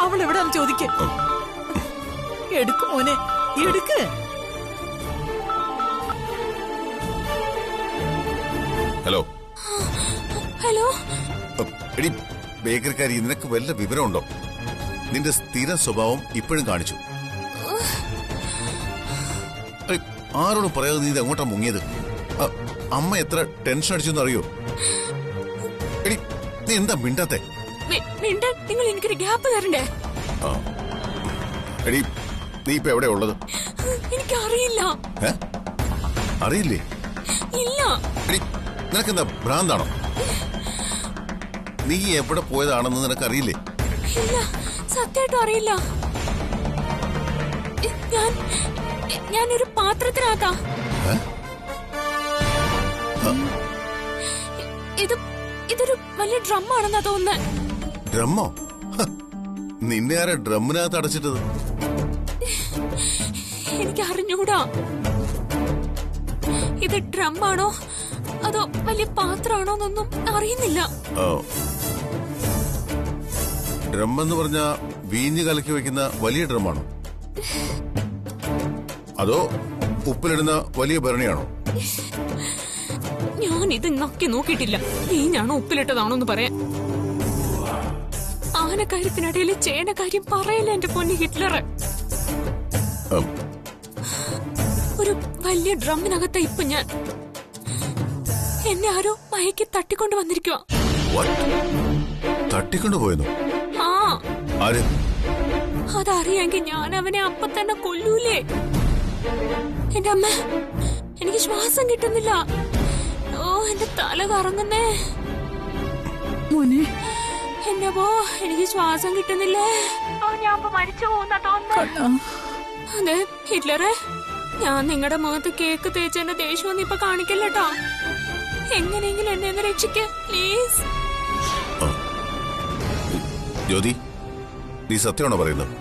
അവൾ എവിടാന്ന് ചോദിക്ക. എടുക്ക് മോനെ, എടുക്ക്. Hello hello. എടി ബേക്കറിക്കാരി, നിനക്ക് വല്ല വിവരമുണ്ടോ? നിന്റെ സ്ഥിര സ്വഭാവം ഇപ്പോഴും കാണിച്ചു. ആരോടും പറയാതെ നീ ഇത് എങ്ങോട്ടാ മുങ്ങിയത്? അമ്മ എത്ര ടെൻഷൻ അടിച്ചെന്ന് അറിയോ? എടി നീ എന്താ മിണ്ടാത്തെ? നിങ്ങൾ എനിക്കൊരു ഗ്യാപ്പ് തരണ്ടേ? എടി നീ ഇപ്പൊ എവിടെ ഉള്ളത്? എനിക്കറിയില്ല. അറിയില്ലേ? ഇല്ല. എടി നിനക്കെന്താ ഭ്രാന്താണോ? നീ എവിടെ പോയതാണെന്ന് നിനക്കറിയില്ലേ? ഇല്ല, സത്യമായിട്ടും അറിയില്ല. ഞാനൊരു പാത്രത്തിനകത്താ. ഇതൊരു വലിയ ഡ്രമ്മാണെന്നാ തോന്നുന്നത്. ഡ്രമ്മോ? നിന്നെ ആരാ ഡ്രമ്മിനകത്ത് അടച്ചിട്ടത്? എനിക്ക് അറിഞ്ഞൂടാ. ഇത് ഡ്രമ്മാണോ അതോ വലിയ പാത്രമാണോന്നൊന്നും അറിയുന്നില്ല. ഡ്രം എന്ന് പറഞ്ഞ വീഞ്ഞ് കലക്കി വെക്കുന്ന വലിയ ഡ്രമ്മാണോ? അതോ ഉപ്പിലിടുന്ന വലിയ ഭരണിയാണോ? ഞാൻ ഇത് നോക്കിയിട്ടില്ല. വീഞ്ഞാണോ ഉപ്പിലിട്ടതാണോന്ന് പറയാൻ. ആനക്കാര്യത്തിനിടയിൽ ചേനക്കാര്യം പറയല്ലേ എന്റെ പൊന്നി ഹിറ്റ്ലർ. ഒരു വലിയ ഡ്രമ്മിനകത്ത ഇപ്പൊ ഞാൻ. എന്നെ ആരോ മയക്കി തട്ടിക്കൊണ്ട് വന്നിരിക്കുവാ. തട്ടിക്കൊണ്ടുപോയെന്നു? ആ. ആര്? അതറിയാമെങ്കിൽ ഞാൻ അവനെ അപ്പൊ തന്നെ കൊല്ലൂലേ. എന്റെ അമ്മ, എനിക്ക് ശ്വാസം കിട്ടുന്നില്ല. ഓ, എന്റെ തല കറങ്ങുന്നേ. മോനെ എന്നെ പോ, എനിക്ക് ശ്വാസം കിട്ടുന്നില്ലേ. ഞാൻ മരിച്ചു പോകുന്ന തോന്നുന്നു. അതെ ഹിറ്റ്ലറെ, ഞാൻ നിങ്ങളുടെ മുഖത്ത് കേക്ക് തേച്ചെന്റെ ദേഷ്യമൊന്നും ഇപ്പൊ കാണിക്കല്ലോ. എങ്ങനെയെങ്കിലും എന്നെ ഒന്ന് രക്ഷിക്ക പ്ലീസ്. ജ്യോതി, നീ സത്യമാണോ പറയുന്നത്?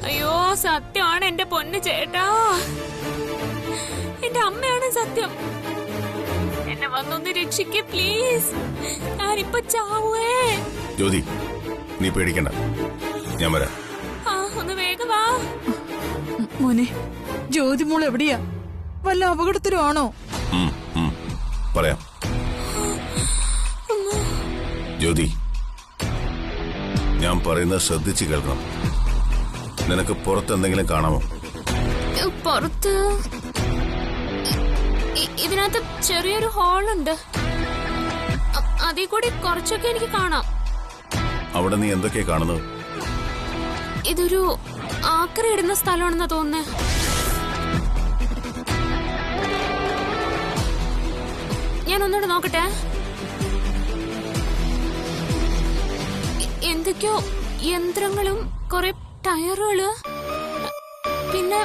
അയ്യോ, സത്യമാണ് എന്റെ പൊന്ന് ചേട്ടാ. എന്റെ അമ്മയാണ് സത്യം. എന്നെ വന്നൊന്ന് രക്ഷിക്ക പ്ലീസ്. ഞാനിപ്പൊ ചാവേ. ജ്യോതി, നീ പേടിക്കണ്ട, ഞാൻ വരാം. ഒന്ന് വേഗം വാ. മോനെ, ജ്യോതി മോൾ എവിടെയാ? വല്ല അപകടത്തിലും ആണോ? പറയാം. ജ്യോതി, ഞാൻ പറയുന്നത് ശ്രദ്ധിച്ച് കേൾക്കണം. നിനക്ക് പുറത്തെന്തെങ്കിലും കാണാമോ? പുറത്ത് ഇതിനകത്ത് ചെറിയൊരു ഹാളുണ്ട്. അതിൽ കൂടി കുറച്ചൊക്കെ എനിക്ക് കാണാം. അവിടെ നീ എന്തൊക്കെയാ കാണുന്നത്? ഇതൊരു ആക്രി ഇടുന്ന സ്ഥലമാണെന്നാ തോന്നുന്നേ. ഞാൻ ഒന്നുകൂടെ നോക്കട്ടെ. എന്തൊക്കെയോ യന്ത്രങ്ങളും കുറെ ടയറുകള്, പിന്നെ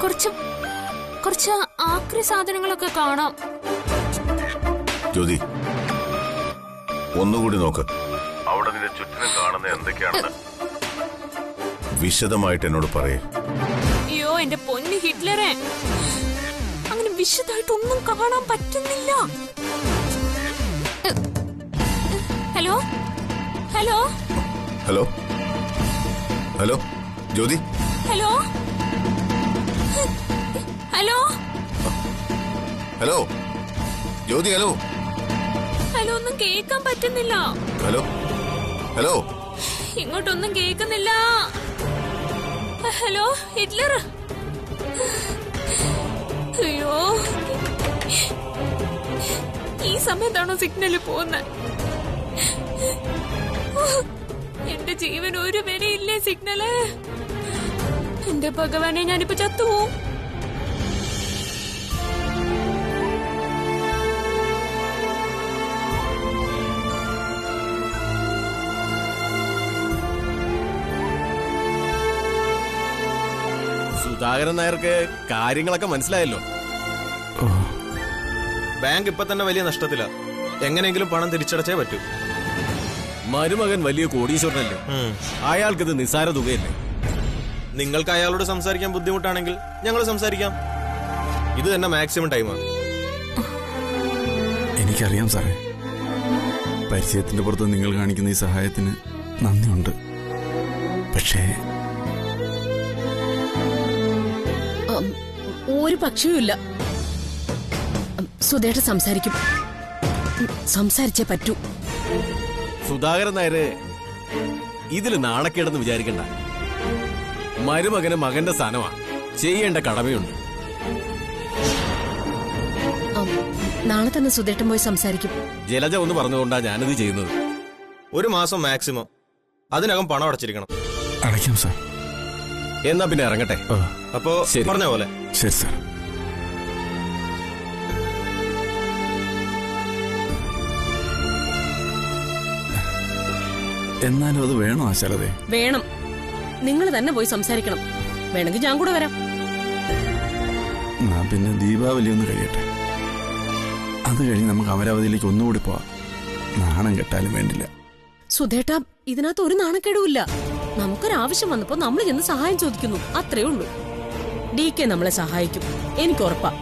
കുറച്ച് ആക്രി സാധനങ്ങളൊക്കെ കാണാം. ജ്യോതി, ഒന്നുകൂടി നോക്ക്. അവിടെ നിന്റെ ചുറ്റിനും കാണുന്ന എന്തൊക്കെയാണെന്ന് വിശദമായിട്ട് എന്നോട് പറയേ. അയ്യോ എന്റെ പൊന്നു ഹിറ്റ്ലറെ, അങ്ങനെ വിശദമായിട്ടൊന്നും കാണാൻ പറ്റുന്നില്ല. Hello hello hello hello Jyothi, hello hello hello Jyothi, hello hello. ഒന്നും കേൾക്കാൻ പറ്റുന്നില്ല. ഹലോ ഹലോ, ഇങ്ങോട്ടൊന്നും കേൾക്കുന്നില്ല. Hello Hitler. അയ്യോ, ഈ സമയത്താണോ സിഗ്നല് പോകുന്നത്? എന്റെ ജീവൻ ഒരു വിലയില്ലേ സിഗ്നല്. എന്റെ ഭഗവാനെ, ഞാനിപ്പോ ചത്തുപോകും. സുധാകരൻ നായർക്ക് കാര്യങ്ങളൊക്കെ മനസ്സിലായല്ലോ. ബാങ്ക് ഇപ്പൊ തന്നെ വലിയ നഷ്ടത്തില. എങ്ങനെയെങ്കിലും പണം തിരിച്ചടച്ചേ പറ്റൂ. മരുമകൻ വലിയ കോടീശ്വരനല്ലേ, അയാൾക്കിത് നിസ്സാര തുകയല്ലേ. നിങ്ങൾക്ക് അയാളോട് സംസാരിക്കാൻ ബുദ്ധിമുട്ടാണെങ്കിൽ ഞങ്ങൾ സംസാരിക്കാം. ഇത് തന്നെ മാക്സിമം ടൈമാണ്. എനിക്കറിയാം സാറേ, പരിചയത്തിന്റെ പുറത്ത് നിങ്ങൾ കാണിക്കുന്ന ഈ സഹായത്തിന് നന്ദിയുണ്ട്. പക്ഷേ ഒരു പക്ഷിയുമില്ല. സുധേട്ടൻ സംസാരിക്കും. സംസാരിച്ചേ പറ്റൂ. സുധാകരൻ നായര് ഇതില് നാണക്കേടെന്ന് വിചാരിക്കണ്ട. മരുമകന് മകന്റെ സ്ഥാനമാ, ചെയ്യേണ്ട കടമയുണ്ട്. നാളെ തന്നെ സുധേട്ടൻ പോയി സംസാരിക്കും. ജലജ ഒന്ന് പറഞ്ഞുകൊണ്ടാ ഞാനിത് ചെയ്യുന്നത്. 1 മാസം മാക്സിമം, അതിനകം പണം അടച്ചിരിക്കണം. അടയ്ക്കാം സാർ. എന്നാ പിന്നെ ഇറങ്ങട്ടെ. അപ്പോ ശരി. പറഞ്ഞ പോലെ. ശരി സാർ. എന്നാലും അത് വേണോ ആശാലതേ? വേണം. നിങ്ങൾ തന്നെ പോയി സംസാരിക്കണം. വേണമെങ്കിൽ ഞാൻ കൂടെ വരാം. പിന്നെ ദീപാവലി ഒന്ന് കഴിയട്ടെ. അത് കഴിഞ്ഞ് നമുക്ക് അമരാവതിയിലേക്ക് ഒന്നുകൂടി പോവാം. നാണം കെട്ടാലും വേണ്ടില്ല. സുധേട്ടാ, ഇതിനകത്ത് ഒരു നാണക്കേടുമില്ല. നമുക്കൊരാവശ്യം വന്നപ്പോ നമ്മൾ ചെന്ന് സഹായം ചോദിക്കുന്നു, അത്രേ ഉള്ളൂ. DK നമ്മളെ സഹായിക്കും, എനിക്ക് ഉറപ്പാ.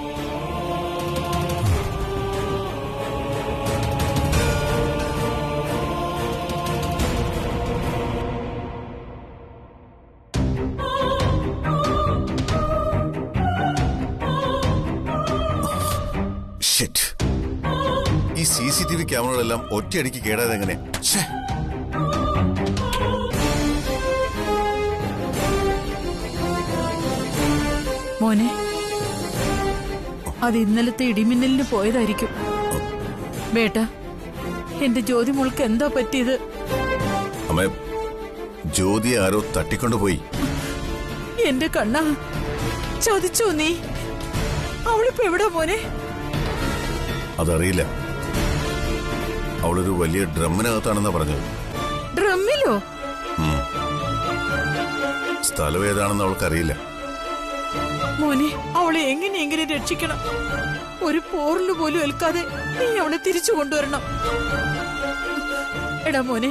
ഈ CCTV ക്യാമറകളെല്ലാം ഒറ്റയടിക്ക് കേടായത് എങ്ങനെ? മോനെ, അത് ഇന്നലത്തെ ഇടിമിന്നലിന് പോയതായിരിക്കും. ബേട്ടാ, എന്റെ ജ്യോതി മോൾക്ക് എന്താ പറ്റിയത്? അമ്മേ, ജ്യോതി ആരോ തട്ടിക്കൊണ്ടുപോയി. എന്റെ കണ്ണാ, ചതിച്ചോ നീ? അവളിപ്പോ എവിടാ മോനെ? അതറിയില്ല. അവളൊരു വലിയ ഡ്രമ്മിനകത്താണെന്നാ പറഞ്ഞത്. ഡ്രമ്മിലോ? സ്ഥലം ഏതാണെന്ന് അവൾക്കറിയില്ല. മോനെ, അവളെ എങ്ങനെ രക്ഷിക്കണം. ഒരു പോറിന് പോലും ഏൽക്കാതെ നീ അവളെ തിരിച്ചു കൊണ്ടുവരണം. എടാ മോനെ,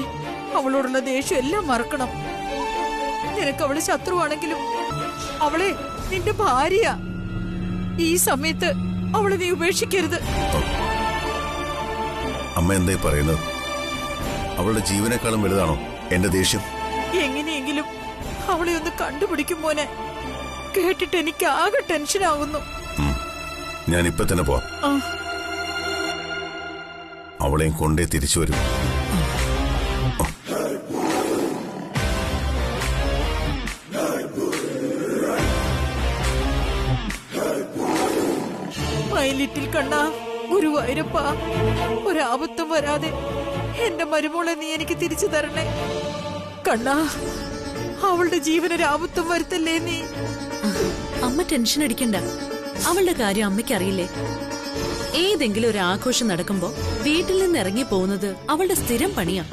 അവളോടുള്ള ദേഷ്യം എല്ലാം മറക്കണം. നിനക്ക് അവള് ശത്രുവാണെങ്കിലും അവളെ നിന്റെ ഭാര്യ. ഈ സമയത്ത് അവളെ നീ ഉപേക്ഷിക്കരുത്. അമ്മ എന്തായി പറയുന്നത്? അവളുടെ ജീവനേക്കാളും വലുതാണോ എന്റെ ദേഷ്യം? എങ്ങനെയെങ്കിലും അവളെ ഒന്ന് കണ്ടുപിടിക്കും മോനെ. കേട്ടിട്ട് എനിക്ക് ആകെ ടെൻഷനാകുന്നു. ഞാൻ ഇപ്പൊ തന്നെ പോവാം. അവളെയും കൊണ്ടേ തിരിച്ചു വരും. ലിറ്റിൽ കണ്ണാ, ഗുരുവായൂരപ്പ, ഒരാപത്തും വരാതെ എന്റെ മരുമോളെ നീ എനിക്ക് തിരിച്ചു തരണേ കണ്ണാ. അവളുടെ ജീവനൊരാപത്തും വരുത്തല്ലേ നീ. അമ്മ ടെൻഷൻ അടിക്കണ്ട. അവളുടെ കാര്യം അമ്മയ്ക്ക് അറിയില്ലേ? ഏതെങ്കിലും ഒരു ആഘോഷം നടക്കുമ്പോ വീട്ടിൽ നിന്ന് ഇറങ്ങി പോകുന്നത് അവളുടെ സ്ഥിരം പണിയാ.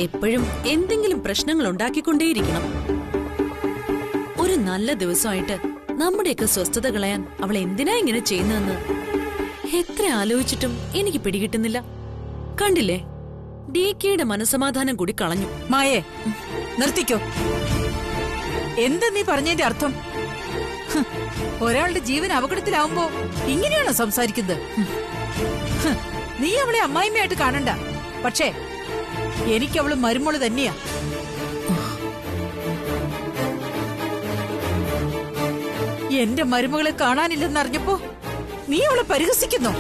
എപ്പോഴും എന്തെങ്കിലും പ്രശ്നങ്ങൾ ഉണ്ടാക്കിക്കൊണ്ടേയിരിക്കണം. ഒരു നല്ല ദിവസമായിട്ട് നമ്മുടെയൊക്കെ സ്വസ്ഥത കളയാൻ അവൾ എന്തിനാ ഇങ്ങനെ ചെയ്യുന്നതെന്ന് എത്ര ആലോചിച്ചിട്ടും എനിക്ക് പിടികിട്ടുന്നില്ല. കണ്ടില്ലേ, DKയുടെ മനസമാധാനം കൂടി കളഞ്ഞു. മായേ, നിർത്തിക്കോ. എന്താ നീ പറഞ്ഞതിന്റെ അർത്ഥം? ഒരാളുടെ ജീവൻ അപകടത്തിലാവുമ്പോ ഇങ്ങനെയാണോ സംസാരിക്കുന്നത്? നീ അവളെ അമ്മായിമ്മയായിട്ട് കാണണ്ട. പക്ഷേ എനിക്കവള് മരുമോള് തന്നെയാ. എന്റെ മരുമകളെ കാണാനില്ലെന്നറിഞ്ഞപ്പോ നീ അവളെ പരിഹസിക്കുന്നു.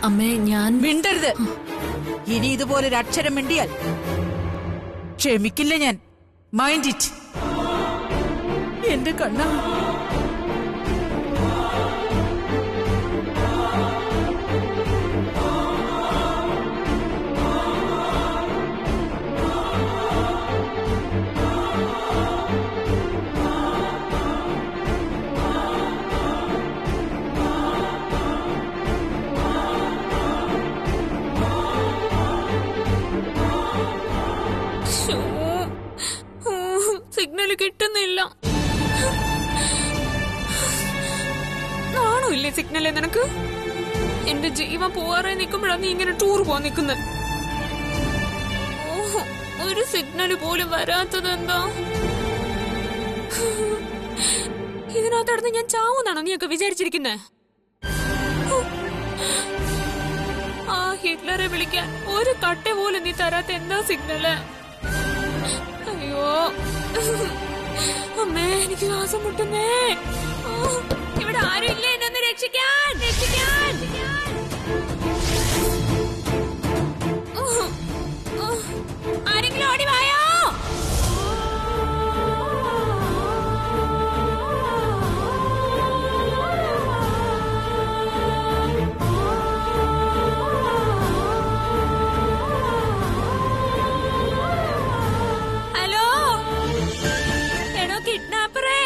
അമ്മേ, ഞാൻ മിണ്ടരുത്. ഇനി ഇതുപോലൊരു അക്ഷരം മിണ്ടിയാൽ ക്ഷമിക്കില്ല ഞാൻ. Mind it. എന്റെ കണ്ണാ, സിഗ്നൽ കിട്ടുന്നില്ല. നാണോ ഇല്ലേ സിഗ്നലേ നിനക്ക്? എന്റെ ജീവൻ പോവാറായി നിൽക്കുമ്പോഴാണ് നീ ഇങ്ങനെ ടൂർ പോവാൻ നിൽക്കുന്നത്. ഓഹോ, ഒരു സിഗ്നല് പോലും വരാത്തത് എന്താ? ഇതിനകത്തടന്ന് ഞാൻ ചാവുന്നാണോ നീയൊക്കെ വിചാരിച്ചിരിക്കുന്നേ? ആ ഹിറ്റ്ലറെ വിളിക്കാൻ ഒരു കട്ട പോലും നീ തരാത്ത എന്താ സിഗ്നല്? അയ്യോ അമ്മേ, എനിക്ക് ശ്വാസം മുട്ടുന്നേ. ഇവിടെ ആരും ഇല്ലേ എന്നെ ഒന്ന് രക്ഷിക്കാൻ, രക്ഷിക്കാൻ. ആരെങ്കിലും ഓടി വായോ. ഹലോ, എടോ കിഡ്നാപ്പറേ,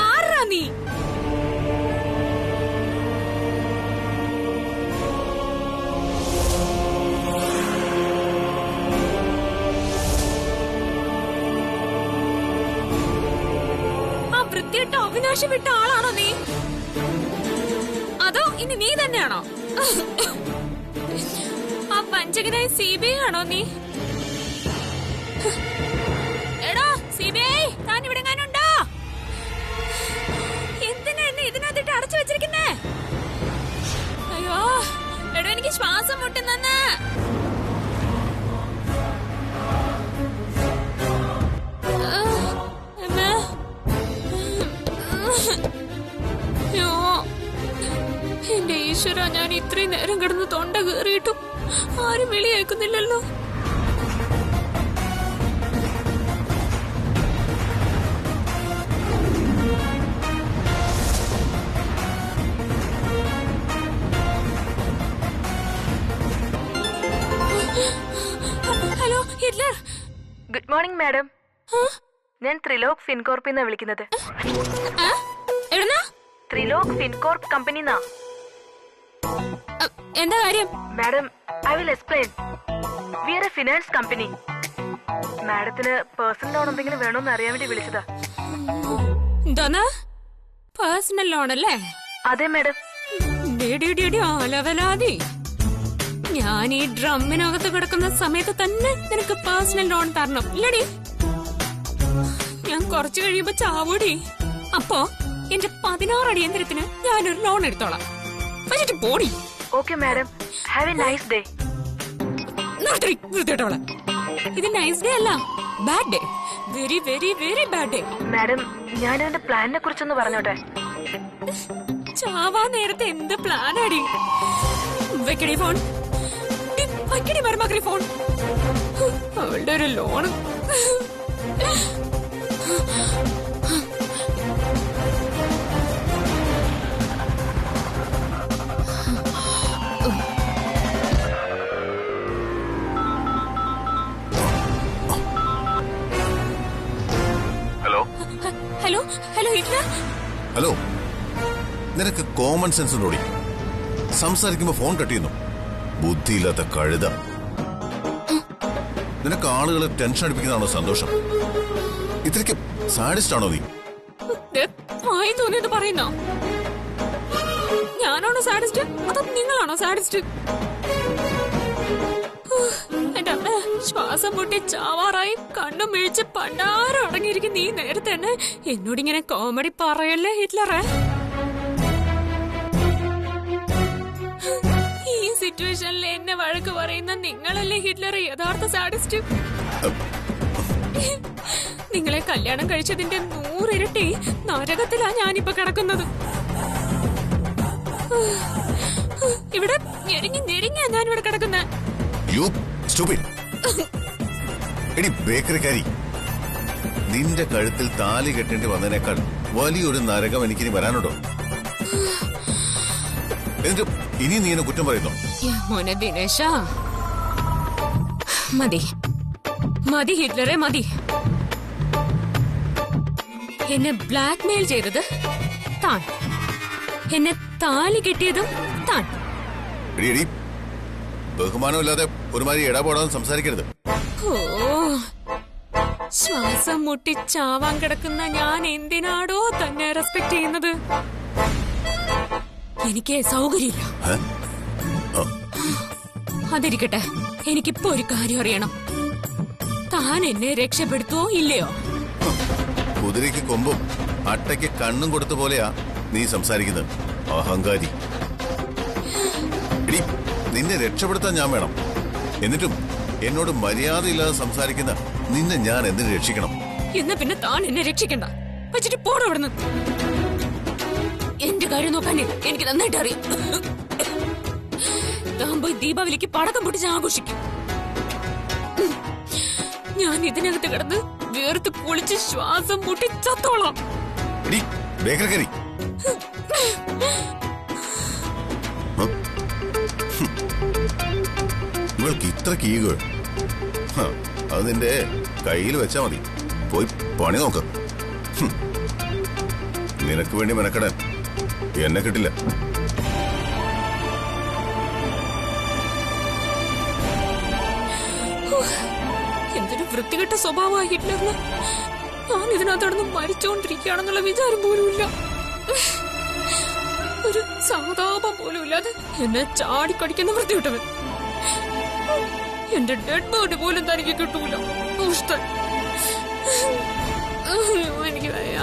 ആരാ നീ? ആ വൃത്തിയിട്ട അവിനാശം വിട്ട ആളാണോ നീ? അതോ ഇനി നീ തന്നെയാണോ? ആ പഞ്ചകനായ CBI ആണോ നീ? എടോ CBI, താൻ ഇവിടെ എങ്ങാനുണ്ടോ? എന്തിനാ എന്നെ ഇതിനകത്തിട്ട് അടച്ചു വെച്ചിരിക്കുന്നേ? അയ്യോ എടോ, എനിക്ക് ശ്വാസം മുട്ടുന്നെന്ന്. അയ്യോ എന്റെ ഈശ്വര, ഞാൻ ഇത്രയും നേരം കിടന്ന് തൊണ്ട കയറിയിട്ടും ആരും വിളി കേൾക്കുന്നില്ലല്ലോ. Hello Hitler. Good morning madam. ഞാൻ ത്രിലോക് ഫിൻകോർപ്പിന്നാ വിളിക്കുന്നത്. എവിടുന്നാ? ത്രിലോക് ഫിൻകോർപ്പ് കമ്പനിന്നാ. എന്താ കാര്യം? Madam, I will explain. We are a finance company. മാഡത്തിന് പേഴ്സണൽ ലോൺ എന്തെങ്കിലും വേണോന്ന് അറിയാൻ വേണ്ടി വിളിച്ചതാ. എന്താ പേഴ്സണൽ ലോൺ അല്ലേ? അതെ മാഡം. അലവലാതി. ഞാൻ ഈ ഡ്രമ്മിനകത്ത് കിടക്കുന്ന സമയത്ത് തന്നെ നിനക്ക് പേഴ്സണൽ ലോൺ തരണം ഇല്ലടി? ഞാൻ കുറച്ചു കഴിയുമ്പോ ചാവൂടി. അപ്പോ എന്റെ 16 അടിയന്തരത്തിന് ഞാനൊരു ലോൺ എടുത്തോളാം. വെച്ചിട്ട് പോടി. Okay madam, have a nice day. നിർത്തിട്ടോളാം. ഇത് നൈസ് ഡേ അല്ല, bad day. Very very very bad day. Madam, ഞാൻ എന്റെ പ്ലാനിനെ കുറിച്ചൊന്ന് പറഞ്ഞോട്ടെ? ചാവാ നേരത്തെ എന്ത് പ്ലാനാടി? വെക്കടി ഫോൺ, വെക്കടി മരുമക്കളി ഫോൺ. അവളുടെ ഒരു loan. Hello hello hello Hitler. Hello, നിനക്ക് കോമൺ സെൻസ് ഉണ്ടോടി? സംസാരിക്കുമ്പോ ഫോൺ കട്ട് ചെയ്യുന്നു. ബുദ്ധിയില്ലാത്ത കഴുത. നിനക്ക് ആളുകളെ ടെൻഷൻ അടിപ്പിക്കുന്നതാണോ സന്തോഷം? ഇത്രയ്ക്ക് സാഡിസ്റ്റ് ആണോ നീ? ആയി തോന്നിയത് പറയുന്നോ? ഞാനാണോ സാഡിസ്റ്റ് അതോ നിങ്ങളാണോ സാഡിസ്റ്റ്? എന്റെ അമ്മ, ശ്വാസം മുട്ടി ചാവാറായി കണ്ണും വീഴ്ച പണ്ടാരം അടങ്ങിയിരിക്കും. നീ നേരത്തെ തന്നെ എന്നോടിങ്ങനെ കോമഡി പറയല്ലേ ഹിറ്റ്ലറെ. ഈ സിറ്റുവേഷനിൽ എന്നെ വഴക്ക് പറയുന്ന നിങ്ങളല്ലേ ഹിറ്റ്ലറെ യഥാർത്ഥ സാഡിസ്റ്റ്? നിങ്ങളെ കല്യാണം കഴിച്ചതിന്റെ 100 ഇരട്ടി നരകത്തിലാ ഞാനിപ്പോ കിടക്കുന്നത്. ഇവിടെ ഞെരുങ്ങി ഞെരുങ്ങിയാ ഞാനിവിടെ കിടക്കുന്നത്. എടി ബേക്കറിക്കാരി, നിന്റെ കഴുത്തിൽ താലി കെട്ടേണ്ടി വന്നതിനേക്കാൾ വലിയൊരു നരകം എനിക്കിനി വരാനുണ്ടോ? എന്നിട്ട് ഇനി നീ എന്നെ കുറ്റം പറയുന്നു? മോനെ ദിനേശ, മതി മതി ഹിറ്റ്ലറെ മതി. എന്നെ ബ്ലാക്ക് മെയിൽ ചെയ്തത് താൻ, എന്നെ താലി കെട്ടിയതും താൻ. എടി ബഹുമാനമില്ലാതെ ഒരുമാതിരി ഇടപാടാൻ സംസാരിക്കരുത്. ഓ, ശ്വാസം മുട്ടി ചാവാൻ കിടക്കുന്ന ഞാൻ എന്തിനാടോ തന്നെ റെസ്പെക്ട് ചെയ്യുന്നത്? എനിക്ക് സൗകര്യമില്ല. അതിരിക്കട്ടെ, എനിക്കിപ്പോ ഒരു കാര്യം അറിയണം. താൻ എന്നെ രക്ഷപ്പെടുത്തുവോ ഇല്ലയോ? കുതിരയ്ക്ക് കൊമ്പും അട്ടയ്ക്ക് കണ്ണും കൊടുത്ത പോലെയാ നീ സംസാരിക്കുന്നത്, അഹങ്കാരി. എടി, നിന്നെ രക്ഷപ്പെടുത്താൻ ഞാൻ വേണം. എന്നിട്ടും എന്നോട് മര്യാദയില്ലാതെ സംസാരിക്കുന്ന നിന്നെ ഞാൻ എന്തിനു രക്ഷിക്കണം? എന്നാ പിന്നെ താൻ എന്നെ രക്ഷിക്കണ്ട. വെച്ചിട്ട് പോണോ അവിടുന്ന്. എന്റെ കാര്യം നോക്കാൻ എനിക്ക് നന്നായിട്ട് അറിയാം. താൻ പോയി ദീപാവലിക്ക് പടക്കം പൊട്ടിച്ച് ആഘോഷിക്കും. ഞാൻ ഇതിനകത്ത് കിടന്ന് വേർത്ത് കുളിച്ച് ശ്വാസം മുട്ടി ചത്തോളാം. ഇവൾക്ക് ഇത്രക്ക് ഈഗോ. അത് നിന്റെ കയ്യിൽ വെച്ചാ മതി. പോയി പണി നോക്ക്. നിനക്ക് വേണ്ടി മെനക്കെടാൻ എന്നെ കിട്ടില്ല. എന്തൊരു വൃത്തികെട്ട സ്വഭാവമായിട്ടില്ലെന്ന്. ഞാൻ ഇതിനകത്തോടൊന്ന് മരിച്ചുകൊണ്ടിരിക്കുകയാണെന്നുള്ള വിചാരം പോലുമില്ല. ഒരു സഹതാപം പോലും ഇല്ലാതെ എന്നെ ചാടിക്കടിക്കുന്ന വൃത്തിവിട്ടവൻ. എന്റെ ഡെഡ് ബോഡി പോലും തനിക്ക് കിട്ടൂല. എനിക്ക് വയ്യ.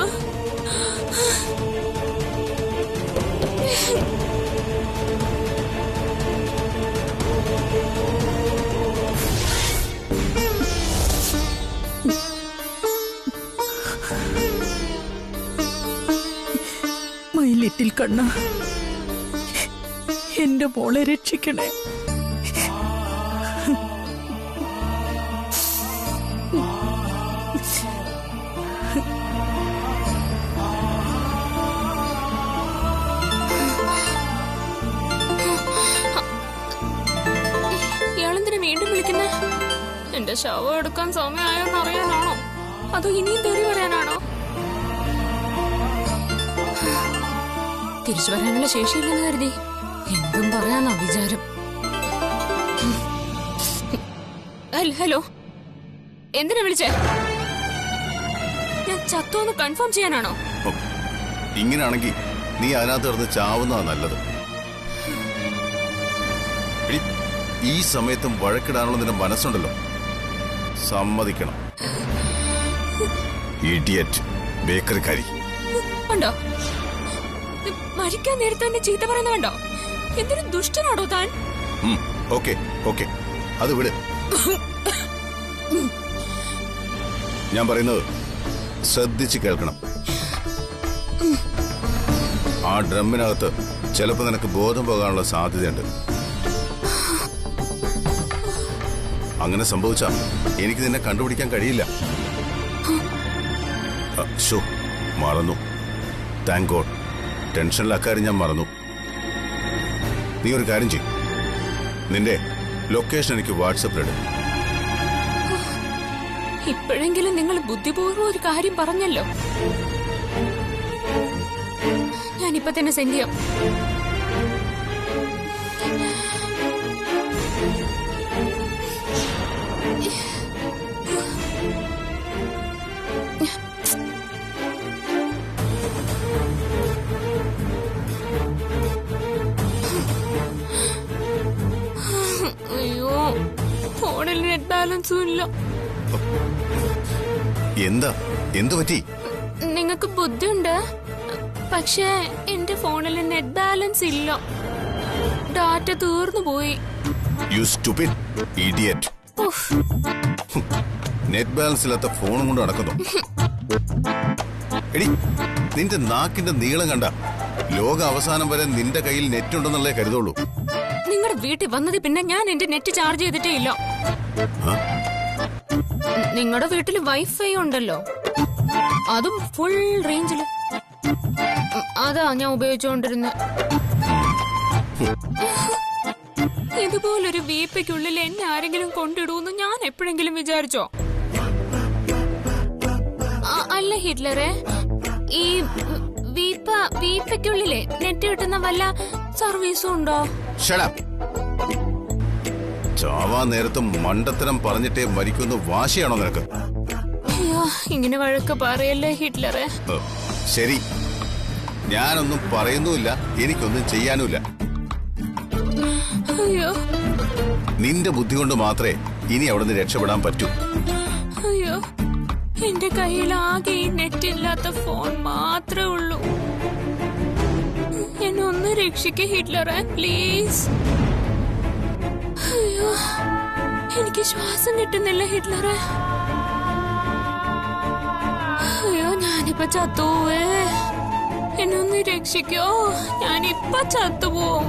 മൈ ലിറ്റിൽ കണ്ണ, എന്റെ മോളെ രക്ഷിക്കണേ. ഇയാളെന്തിനാ വീണ്ടും വിളിക്കുന്നേ? എന്റെ ശവം എടുക്കാൻ സമയമായോന്ന് അറിയാനാണോ, അതോ ഇനിയും തെറി പറയാനാണോ? തിരിച്ചു വരാനുള്ള ശേഷിയില്ലെന്ന് കരുതി എന്തും പറയാന്നാ വിചാരം. ഹലോ, എന്തിനാ വിളിച്ചേ? ഞാൻ ചത്തോന്ന് കൺഫേം ചെയ്യാനാണോ? ഇങ്ങനെയാണെങ്കിൽ നീ അതിനകത്ത് കിടന്ന് ചാവുന്നതാ നല്ലത്. ഈ സമയത്തും വഴക്കിടാനുള്ള നിന്റെ മനസ്സുണ്ടല്ലോ, സമ്മതിക്കണം. ഇഡിയറ്റ് ബേക്കറിക്കാരി. ഉണ്ടോ? മരിക്കാൻ നേരത്തെ തന്നെ ചീത്ത പറയുന്ന കണ്ടോ? എന്തൊരു ദുഷ്ടനാടോ താൻ. ഓക്കെ അത് വിട്. ഞാൻ പറയുന്നത് ശ്രദ്ധിച്ച് കേൾക്കണം. ആ ഡ്രമ്മിനകത്ത് ചിലപ്പോ നിനക്ക് ബോധം പോകാനുള്ള സാധ്യതയുണ്ട്. അങ്ങനെ സംഭവിച്ചാ എനിക്ക് നിന്നെ കണ്ടുപിടിക്കാൻ കഴിയില്ല. മറന്നു. Thank God. ടെൻഷനിലാക്കാരും ഞാൻ മറന്നു. നീ ഒരു കാര്യം ചെയ്യും, നിന്റെ ലൊക്കേഷൻ എനിക്ക് വാട്സപ്പിലിടും. ഇപ്പോഴെങ്കിലും നിങ്ങൾ ബുദ്ധിപൂർവ്വം ഒരു കാര്യം പറഞ്ഞല്ലോ. ഞാനിപ്പോ തന്നെ സെൻഡ് ചെയ്യാം. അയ്യോ, ഫോണിൽ നെറ്റ് ബാലൻസും ഇല്ല. എന്തു പറ്റി? നിങ്ങൾക്ക് ബുദ്ധിയുണ്ട്, പക്ഷേ എന്റെ ഫോണിൽ നെറ്റ് ബാലൻസ് ഇല്ല. ഡാറ്റ തീർന്നു പോയി. U stupid idiot. Net balance ഇല്ലാത്ത ഫോണും കൊണ്ട് നടക്കുന്നു. എടി, നിന്റെ നാക്കിന്റെ നീളം കണ്ട ലോക അവസാനം വരെ നിന്റെ കയ്യിൽ നെറ്റ് ഉണ്ടെന്നുള്ളേ കരുതുള്ളൂ. നിങ്ങളുടെ വീട്ടിൽ വന്നത് പിന്നെ ഞാൻ എന്റെ നെറ്റ് ചാർജ് ചെയ്തിട്ടേ ഇല്ല. നിങ്ങളുടെ വീട്ടിൽ വൈഫൈ ഉണ്ടല്ലോ, അതും ഫുൾ റേഞ്ചില്. അതാ ഞാൻ ഉപയോഗിച്ചുകൊണ്ടിരുന്നത്. ഇതുപോലൊരു വീപ്പയ്ക്കുള്ളിൽ എന്നെ ആരെങ്കിലും കൊണ്ടിടൂന്ന് ഞാൻ എപ്പോഴെങ്കിലും വിചാരിച്ചോ? അല്ല ഹിറ്റ്ലറെ, ഈ വീപ്പയ്ക്കുള്ളിലെ നെറ്റ് കിട്ടുന്ന വല്ല സർവീസും ഉണ്ടോ? ചാവാ നേരത്തും മണ്ടത്തരം പറഞ്ഞിട്ടേ മരിക്കുന്നു വാശിയാണോ നിനക്ക്? അയ്യോ, ഇങ്ങനെ വഴക്ക് പറയല്ലേ ഹിറ്റ്ലറെ. ശരി, ഞാനൊന്നും പറയുന്നുമില്ല, എനിക്കൊന്നും ചെയ്യാനുമില്ല. അയ്യോ, നിന്റെ ബുദ്ധി കൊണ്ട് മാത്രമേ ഇനി അവിടെ നിന്ന് രക്ഷപ്പെടാൻ പറ്റൂ. അയ്യോ, എന്റെ കയ്യിൽ ആകെ ഈ നെറ്റ് ഇല്ലാത്ത ഫോൺ മാത്രമേ ഉള്ളൂ. എന്നെ ഒന്ന് രക്ഷിക്ക ഹിറ്റ്ലറെ, പ്ലീസ്. അയ്യോ, എനിക്ക് ശ്വാസം കിട്ടുന്നില്ല ഹിറ്റ്ലറെ. അയ്യോ ഞാനിപ്പോ ചത്തുപോവേ. എന്നെ ഒന്ന് രക്ഷിക്കോ, ഞാനിപ്പോ ചത്തുപോവും.